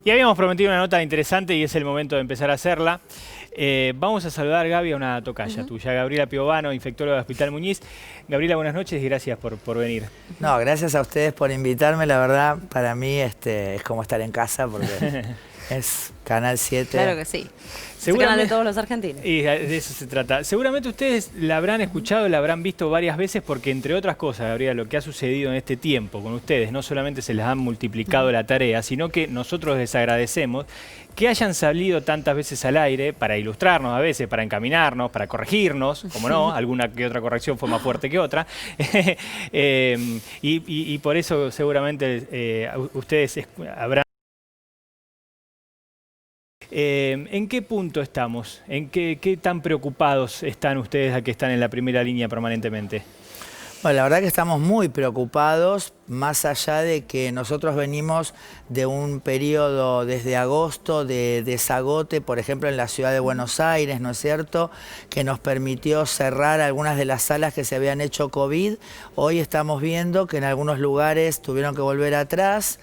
Y habíamos prometido una nota interesante y es el momento de empezar a hacerla. Vamos a saludar, Gaby, a una tocaya tuya, Gabriela Piovano, infectóloga del Hospital Muñiz. Gabriela, buenas noches y gracias por venir. No, gracias a ustedes por invitarme. La verdad, para mí es como estar en casa porque es Canal 7. Claro que sí. Es el canal de todos los argentinos. Y de eso se trata. Seguramente ustedes la habrán escuchado, la habrán visto varias veces porque, entre otras cosas, Gabriela, lo que ha sucedido en este tiempo con ustedes, no solamente se les han multiplicado la tarea, sino que nosotros les agradecemos que hayan salido tantas veces al aire para ilustrarnos a veces, para encaminarnos, para corregirnos, como no, alguna que otra corrección fue más fuerte que otra. Y por eso seguramente ustedes habrán... ¿En qué punto estamos? ¿En qué tan preocupados están ustedes a que están en la primera línea permanentemente? Bueno, la verdad que estamos muy preocupados, más allá de que nosotros venimos de un periodo desde agosto de desagote, por ejemplo en la ciudad de Buenos Aires, ¿no es cierto?, que nos permitió cerrar algunas de las salas que se habían hecho COVID. Hoy estamos viendo que en algunos lugares tuvieron que volver atrás.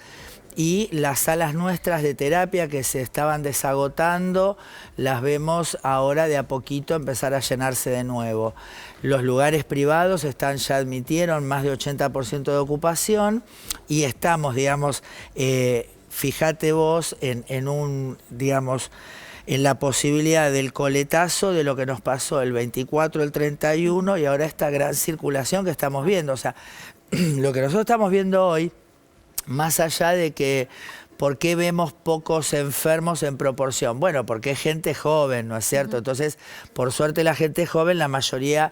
Y las salas nuestras de terapia que se estaban desagotando, las vemos ahora de a poquito empezar a llenarse de nuevo. Los lugares privados ya admitieron más de 80% de ocupación y estamos, digamos, fíjate vos en la posibilidad del coletazo de lo que nos pasó el 24, el 31 y ahora esta gran circulación que estamos viendo. O sea, lo que nosotros estamos viendo hoy, más allá de que, ¿por qué vemos pocos enfermos en proporción? Bueno, porque es gente joven, ¿no es cierto? Entonces, por suerte la gente joven, la mayoría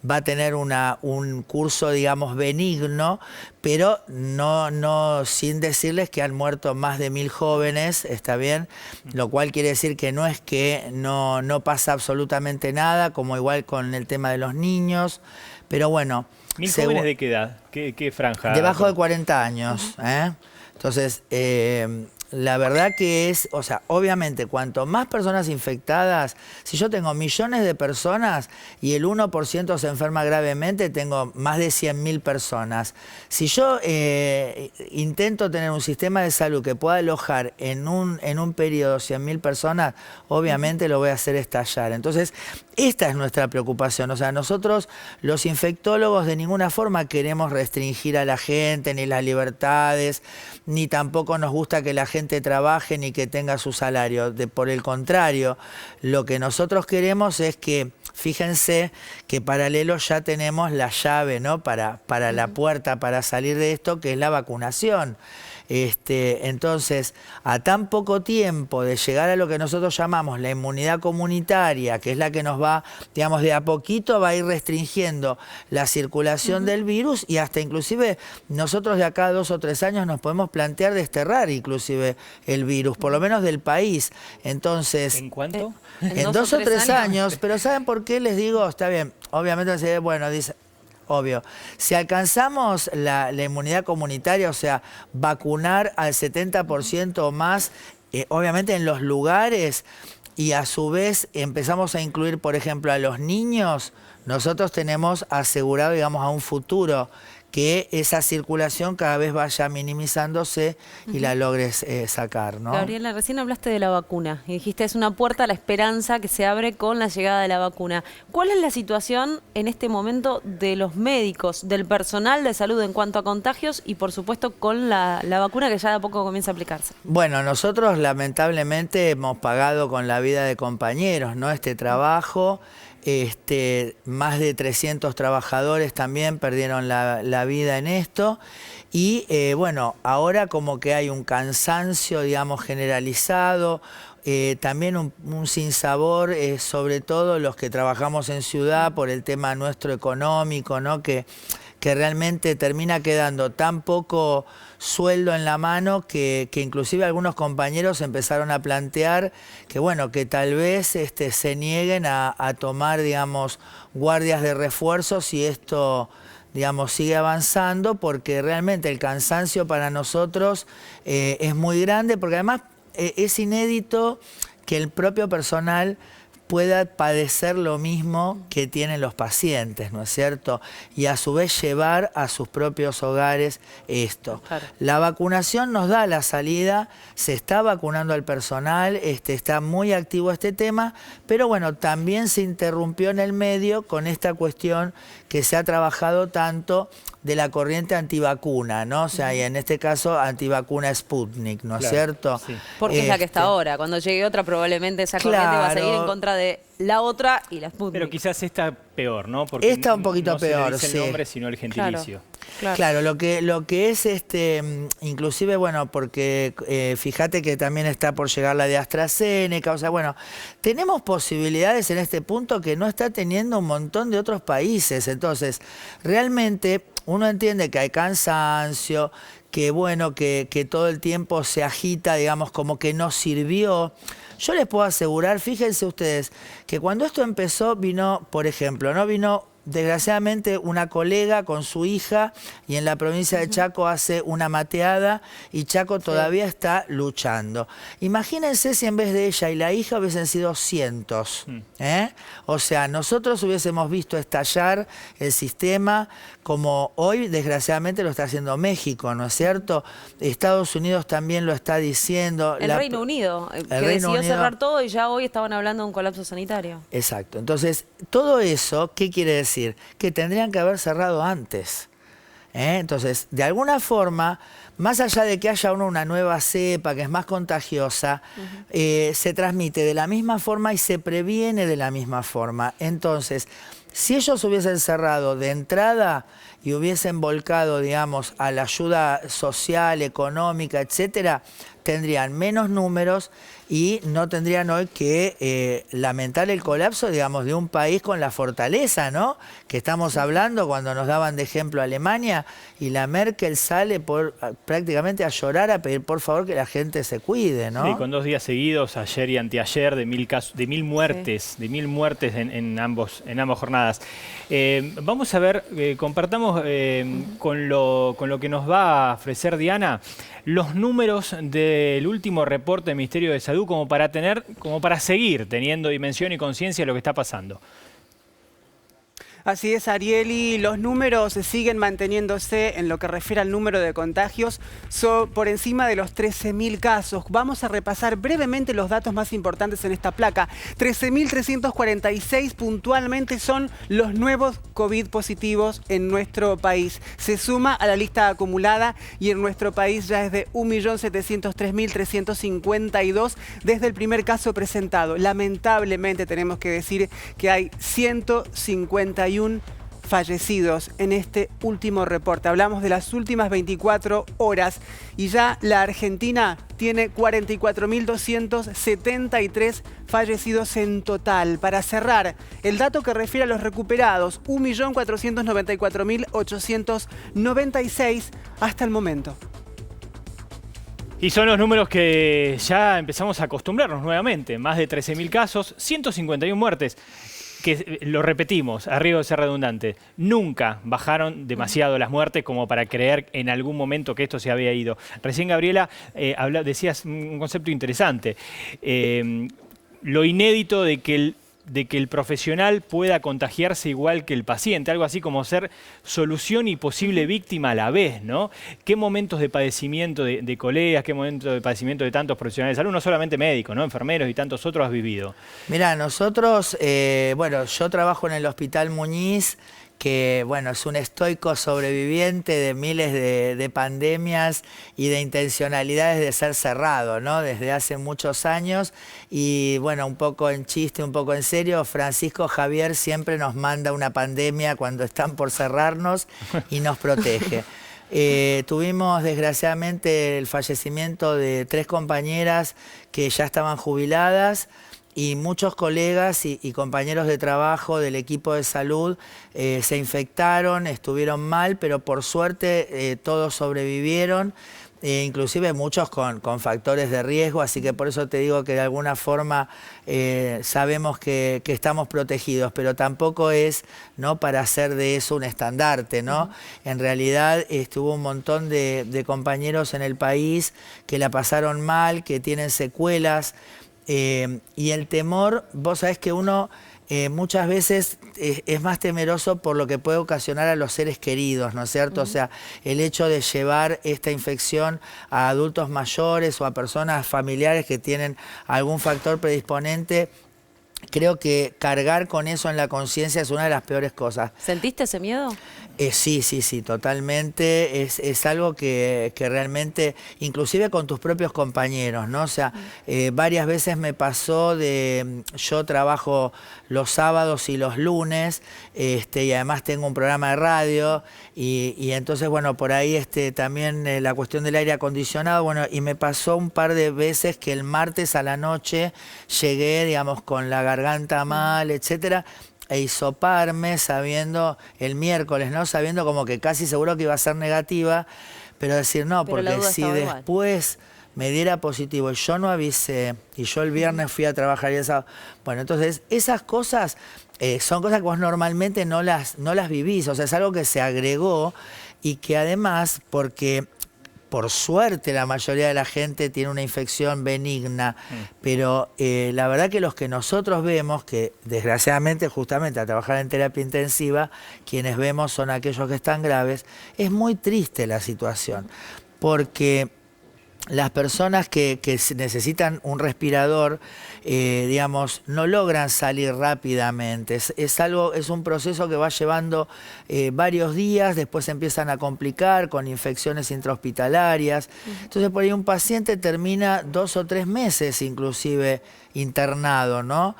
va a tener un curso, digamos, benigno, pero no sin decirles que han muerto más de 1000 jóvenes, ¿está bien? Lo cual quiere decir que no es que no pasa absolutamente nada, como igual con el tema de los niños, pero bueno... ¿1000 jóvenes de qué edad? ¿Qué franja? Debajo de 40 años. Entonces, la verdad que es, o sea, obviamente, cuanto más personas infectadas, si yo tengo millones de personas y el 1% se enferma gravemente, tengo más de 100.000 personas. Si yo intento tener un sistema de salud que pueda alojar en un periodo 100.000 personas, obviamente lo voy a hacer estallar. Entonces, esta es nuestra preocupación. O sea, nosotros, los infectólogos, de ninguna forma queremos restringir a la gente, ni las libertades, ni tampoco nos gusta que la gente trabaje ni que tenga su salario. Por el contrario, lo que nosotros queremos es que, fíjense que paralelo ya tenemos la llave, ¿no?, para la puerta para salir de esto, que es la vacunación. Entonces, a tan poco tiempo de llegar a lo que nosotros llamamos la inmunidad comunitaria, que es la que nos va, digamos, de a poquito va a ir restringiendo la circulación del virus y hasta inclusive nosotros de acá a 2 o 3 años nos podemos plantear desterrar inclusive el virus, por lo menos del país. Entonces, ¿en cuánto? En 2 o 3 años, pero ¿saben por qué les digo? Está bien, obviamente, bueno, dice... Obvio. Si alcanzamos la inmunidad comunitaria, o sea, vacunar al 70% o más, obviamente en los lugares, y a su vez empezamos a incluir, por ejemplo, a los niños, nosotros tenemos asegurado, digamos, a un futuro que esa circulación cada vez vaya minimizándose y la logres sacar, ¿no? Gabriela, recién hablaste de la vacuna y dijiste es una puerta a la esperanza que se abre con la llegada de la vacuna. ¿Cuál es la situación en este momento de los médicos, del personal de salud en cuanto a contagios y por supuesto con la vacuna que ya de a poco comienza a aplicarse? Bueno, nosotros lamentablemente hemos pagado con la vida de compañeros, ¿no?, este trabajo. Más de 300 trabajadores también perdieron la vida en esto y bueno, ahora como que hay un cansancio, digamos, generalizado, también un sinsabor, sobre todo los que trabajamos en ciudad por el tema nuestro económico, ¿no?, que realmente termina quedando tan poco sueldo en la mano que inclusive algunos compañeros empezaron a plantear que, bueno, que tal vez se nieguen a tomar, digamos, guardias de refuerzo si esto, digamos, sigue avanzando, porque realmente el cansancio para nosotros es muy grande, porque además es inédito que el propio personal pueda padecer lo mismo que tienen los pacientes, ¿no es cierto? Y a su vez llevar a sus propios hogares esto. Claro. La vacunación nos da la salida, se está vacunando al personal, está muy activo este tema, pero bueno, también se interrumpió en el medio con esta cuestión que se ha trabajado tanto de la corriente antivacuna, ¿no? O sea, y en este caso antivacuna Sputnik, ¿no es Claro, cierto? sí. Porque es la que está ahora. Cuando llegue otra, probablemente esa corriente va a seguir en contra de la otra y la Sputnik. Pero quizás esta peor, ¿no? Porque Esta un poquito no peor, se le dice sí. el nombre, sino el gentilicio. Claro, lo que es inclusive, bueno, porque fíjate que también está por llegar la de AstraZeneca, o sea, bueno, tenemos posibilidades en este punto que no está teniendo un montón de otros países. Entonces, realmente uno entiende que hay cansancio, que bueno, que todo el tiempo se agita, digamos, como que no sirvió. Yo les puedo asegurar, fíjense ustedes, que cuando esto empezó vino, por ejemplo, ¿no? Vino desgraciadamente una colega con su hija y en la provincia de Chaco hace una mateada y Chaco todavía está luchando. Imagínense si en vez de ella y la hija hubiesen sido cientos. O sea, nosotros hubiésemos visto estallar el sistema como hoy desgraciadamente lo está haciendo México, ¿no es cierto? Estados Unidos también lo está diciendo. El Reino Unido, que decidió cerrar todo y ya hoy estaban hablando de un colapso sanitario. Exacto. Entonces, todo eso, ¿qué quiere decir? Que tendrían que haber cerrado antes. Entonces, de alguna forma, más allá de que haya una nueva cepa que es más contagiosa, se transmite de la misma forma y se previene de la misma forma. Entonces, si ellos hubiesen cerrado de entrada y hubiesen volcado, digamos, a la ayuda social, económica, etcétera, tendrían menos números y no tendrían hoy que lamentar el colapso, digamos, de un país con la fortaleza, ¿no? Que estamos hablando cuando nos daban de ejemplo a Alemania y la Merkel sale prácticamente a llorar, a pedir por favor que la gente se cuide, ¿no? Sí, con 2 días seguidos, ayer y anteayer, de 1000 muertes, sí. de 1000 muertes en ambas jornadas. Vamos a ver, compartamos con lo que nos va a ofrecer Diana, los números del último reporte del Ministerio de Salud como para seguir teniendo dimensión y conciencia de lo que está pasando. Así es, Arieli, los números siguen manteniéndose en lo que refiere al número de contagios por encima de los 13.000 casos. Vamos a repasar brevemente los datos más importantes en esta placa. 13.346 puntualmente son los nuevos COVID positivos en nuestro país. Se suma a la lista acumulada y en nuestro país ya es de 1.703.352 desde el primer caso presentado. Lamentablemente tenemos que decir que hay 151 fallecidos en este último reporte. Hablamos de las últimas 24 horas y ya la Argentina tiene 44.273 fallecidos en total. Para cerrar, el dato que refiere a los recuperados, 1.494.896 hasta el momento. Y son los números que ya empezamos a acostumbrarnos nuevamente. Más de 13.000 casos, 151 muertes. Que lo repetimos, a riesgo de ser redundante, nunca bajaron demasiado las muertes como para creer en algún momento que esto se había ido. Recién, Gabriela, decías un concepto interesante, lo inédito de que el profesional pueda contagiarse igual que el paciente, algo así como ser solución y posible víctima a la vez, ¿no? ¿Qué momentos de padecimiento de colegas, qué momentos de padecimiento de tantos profesionales de salud, no solamente médicos, ¿no? Enfermeros y tantos otros has vivido? Mirá, nosotros, bueno, yo trabajo en el Hospital Muñiz, que bueno, es un estoico sobreviviente de miles de pandemias y de intencionalidades de ser cerrado, ¿no? Desde hace muchos años y bueno, un poco en chiste, un poco en serio, Francisco Javier siempre nos manda una pandemia cuando están por cerrarnos y nos protege. Tuvimos desgraciadamente el fallecimiento de 3 compañeras que ya estaban jubiladas, y muchos colegas y compañeros de trabajo del equipo de salud se infectaron, estuvieron mal, pero por suerte todos sobrevivieron, inclusive muchos con factores de riesgo, así que por eso te digo que de alguna forma sabemos que estamos protegidos, pero tampoco es, ¿no?, para hacer de eso un estandarte, ¿no? En realidad hubo un montón de compañeros en el país que la pasaron mal, que tienen secuelas. Y el temor, vos sabés que uno muchas veces es más temeroso por lo que puede ocasionar a los seres queridos, ¿no es cierto? O sea, el hecho de llevar esta infección a adultos mayores o a personas familiares que tienen algún factor predisponente. Creo que cargar con eso en la conciencia es una de las peores cosas. ¿Sentiste ese miedo? Sí, totalmente. Es algo que realmente, inclusive con tus propios compañeros, ¿no? O sea, varias veces me pasó yo trabajo los sábados y los lunes, y además tengo un programa de radio, y entonces, bueno, por ahí también la cuestión del aire acondicionado, bueno, y me pasó un par de veces que el martes a la noche llegué, digamos, con la garganta mal, etcétera, e hisoparme sabiendo el miércoles, ¿no? Sabiendo como que casi seguro que iba a ser negativa, pero decir no, Pero la porque duda si estaba igual. después me diera positivo y yo no avisé, y yo el viernes fui a trabajar y el sábado. Bueno, entonces esas cosas son cosas que vos normalmente no las vivís, o sea, es algo que se agregó y que además, porque por suerte la mayoría de la gente tiene una infección benigna, pero la verdad que los que nosotros vemos, que desgraciadamente justamente a trabajar en terapia intensiva, quienes vemos son aquellos que están graves, es muy triste la situación, porque las personas que necesitan un respirador, digamos, no logran salir rápidamente. Es un proceso que va llevando varios días, después se empiezan a complicar con infecciones intrahospitalarias. Entonces, por ahí un paciente termina 2 o 3 meses inclusive internado, ¿no?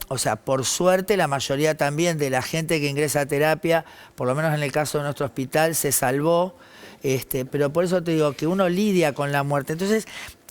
O sea, por suerte la mayoría también de la gente que ingresa a terapia, por lo menos en el caso de nuestro hospital, se salvó. Pero por eso te digo que uno lidia con la muerte. Entonces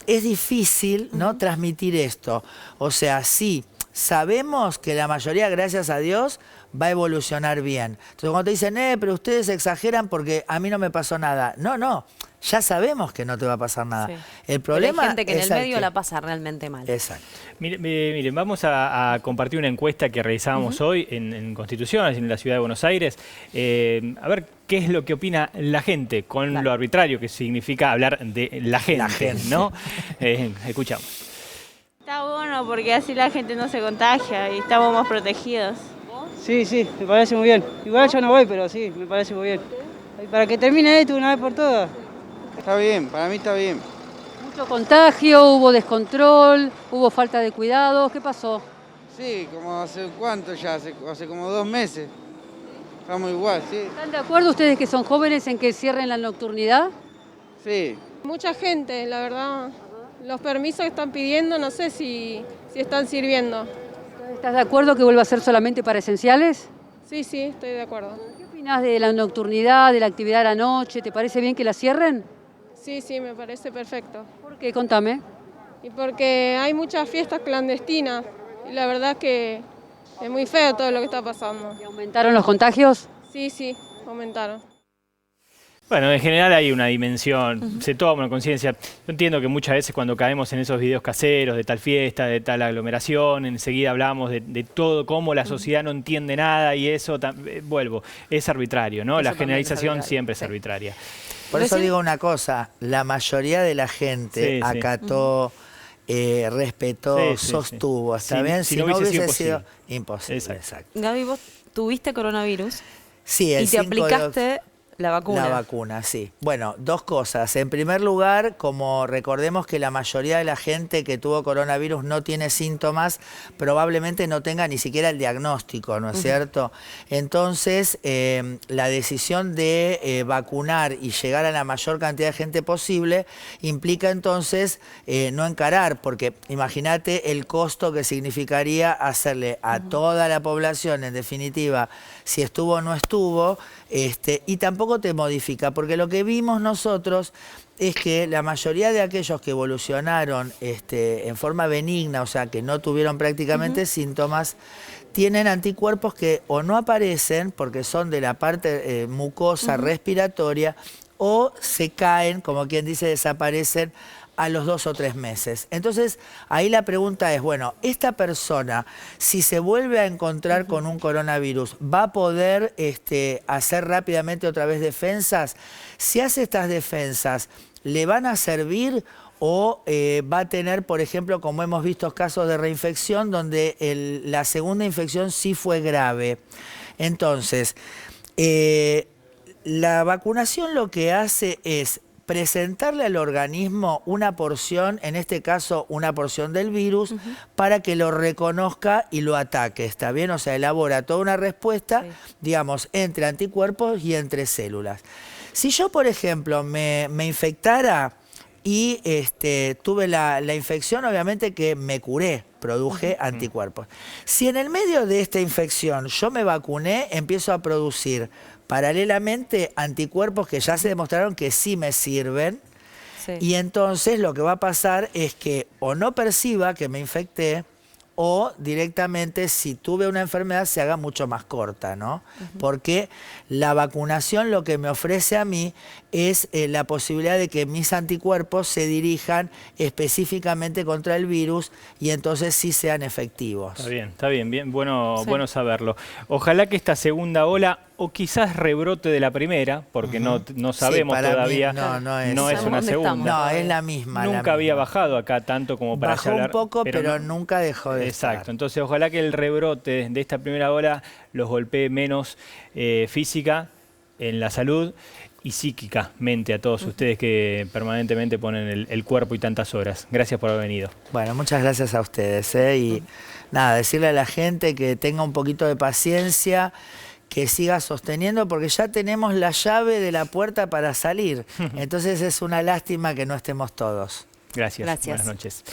es difícil, ¿no?, transmitir esto. O sea, sí, sabemos que la mayoría, gracias a Dios, va a evolucionar bien. Entonces cuando te dicen, pero ustedes exageran porque a mí no me pasó nada. No, ya sabemos que no te va a pasar nada. Sí. El problema Pero hay gente que en es el medio la pasa realmente mal. Exacto. Miren, vamos a compartir una encuesta que realizábamos hoy en Constitución, en la ciudad de Buenos Aires. A ver qué es lo que opina la gente con lo arbitrario que significa hablar de la gente, ¿no? Escuchamos. Está bueno porque así la gente no se contagia y estamos más protegidos. Sí, me parece muy bien. Igual yo no voy, pero sí, me parece muy bien. Y para que termine esto una vez por todas. Está bien, para mí está bien. Mucho contagio, hubo descontrol, hubo falta de cuidados, ¿qué pasó? Sí, como hace cuánto ya, hace como 2 meses. Estamos igual, sí. ¿Están de acuerdo ustedes que son jóvenes en que cierren la nocturnidad? Sí. Mucha gente, la verdad. Los permisos que están pidiendo, no sé si están sirviendo. ¿Estás de acuerdo que vuelva a ser solamente para esenciales? Sí, estoy de acuerdo. ¿Qué opinás de la nocturnidad, de la actividad de la noche? ¿Te parece bien que la cierren? Sí, me parece perfecto. ¿Por qué? Contame. Y porque hay muchas fiestas clandestinas y la verdad que es muy feo todo lo que está pasando. ¿Y aumentaron los contagios? Sí, aumentaron. Bueno, en general hay una dimensión, se toma una conciencia. Yo entiendo que muchas veces cuando caemos en esos videos caseros de tal fiesta, de tal aglomeración, enseguida hablamos de todo, cómo la sociedad no entiende nada y eso, vuelvo, es arbitrario, ¿no? La generalización siempre es arbitraria. Por eso digo una cosa, la mayoría de la gente acató, respetó, sostuvo, ¿está bien? Si no hubiese sido imposible. Exacto. Gaby, vos tuviste coronavirus y te aplicaste la vacuna. La vacuna, sí. Bueno, 2 cosas. En primer lugar, como recordemos que la mayoría de la gente que tuvo coronavirus no tiene síntomas, probablemente no tenga ni siquiera el diagnóstico, ¿no es cierto? Entonces, la decisión de vacunar y llegar a la mayor cantidad de gente posible implica entonces no encarar, porque imagínate el costo que significaría hacerle a toda la población, en definitiva, si estuvo o no estuvo, y tampoco te modifica, porque lo que vimos nosotros es que la mayoría de aquellos que evolucionaron en forma benigna, o sea, que no tuvieron prácticamente síntomas, tienen anticuerpos que o no aparecen porque son de la parte mucosa respiratoria o se caen, como quien dice, desaparecen a los 2 o 3 meses. Entonces, ahí la pregunta es, bueno, esta persona, si se vuelve a encontrar con un coronavirus, ¿va a poder hacer rápidamente otra vez defensas? Si hace estas defensas, ¿le van a servir o va a tener, por ejemplo, como hemos visto casos de reinfección, donde la segunda infección sí fue grave. Entonces, la vacunación lo que hace es presentarle al organismo una porción, en este caso una porción del virus, para que lo reconozca y lo ataque, ¿está bien? O sea, elabora toda una respuesta, digamos, entre anticuerpos y entre células. Si yo, por ejemplo, me infectara y tuve la infección, obviamente que me curé, produje anticuerpos. Si en el medio de esta infección yo me vacuné, empiezo a producir paralelamente anticuerpos que ya se demostraron que sí me sirven. Y entonces lo que va a pasar es que o no perciba que me infecté, o directamente, si tuve una enfermedad, se haga mucho más corta, ¿no? Porque la vacunación lo que me ofrece a mí es la posibilidad de que mis anticuerpos se dirijan específicamente contra el virus y entonces sí sean efectivos. Está bien, bueno saberlo. Ojalá que esta segunda ola, o quizás rebrote de la primera, porque no sabemos todavía, no es una segunda. No, es la misma. Nunca había bajado acá tanto como para bajó hablar, un poco, pero nunca dejó de Exacto, entonces ojalá que el rebrote de esta primera ola los golpee menos física en la salud y psíquicamente a todos ustedes que permanentemente ponen el cuerpo y tantas horas. Gracias por haber venido. Bueno, muchas gracias a ustedes. Y nada, decirle a la gente que tenga un poquito de paciencia, que siga sosteniendo, porque ya tenemos la llave de la puerta para salir. Entonces es una lástima que no estemos todos. Gracias. Buenas noches.